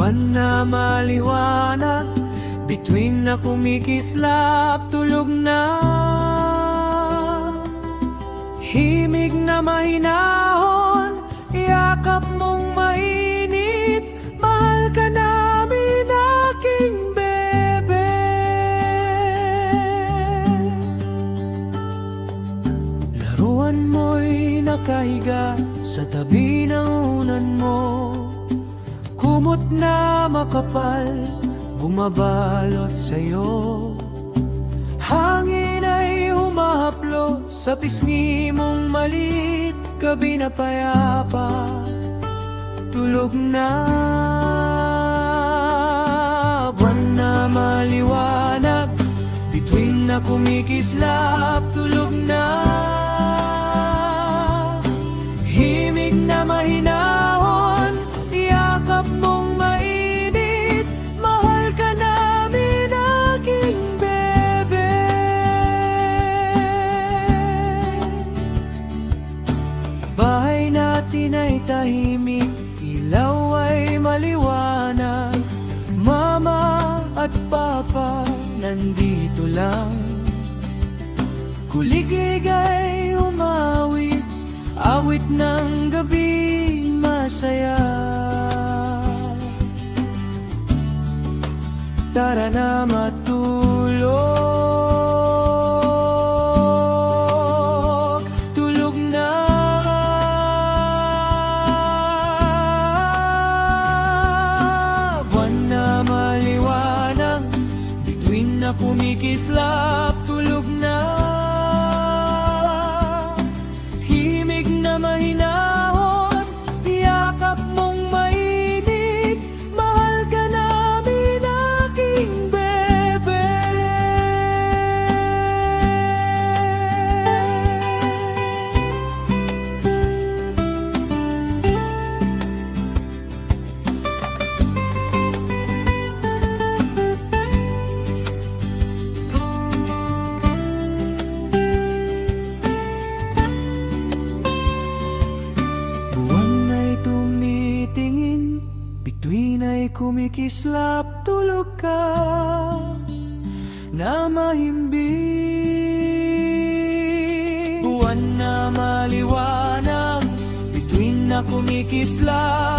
Buwan na maliwanag, bituin na kumikislap, tulog na. Himig na mahinahon, yakap mong mainit, mahal ka namin aking bebe. Laruan mo'y nakahiga sa tabi ng unan mo, kumot na makapal, bumabalot sa'yo. Hangin ay humahaplo sa pisngi mong maliit, gabi na payapa, tulog na. Buwan na maliwanag, bituin na kumikislap, tulog na. Himig na mahinahon, yakap mong mainit, mahal ka namin aking bebe. Bahay natin ay tahimik, ilaw ay maliwanag, mama at papa nandito lang. Kuliglig ay umawit, awit ng gabi masaya. Tara na matulog, tulog na. Buwan na maliwanag, bituin na kumikislap, tulog na. Himig na mahinahon, yakap mong mainit, mahal ka namin aking bebe. Buwan ay tumitingin, bituin ay kumikislap, tulog ka na mahimbing. Buwan na maliwanag, bituin na kumikislap,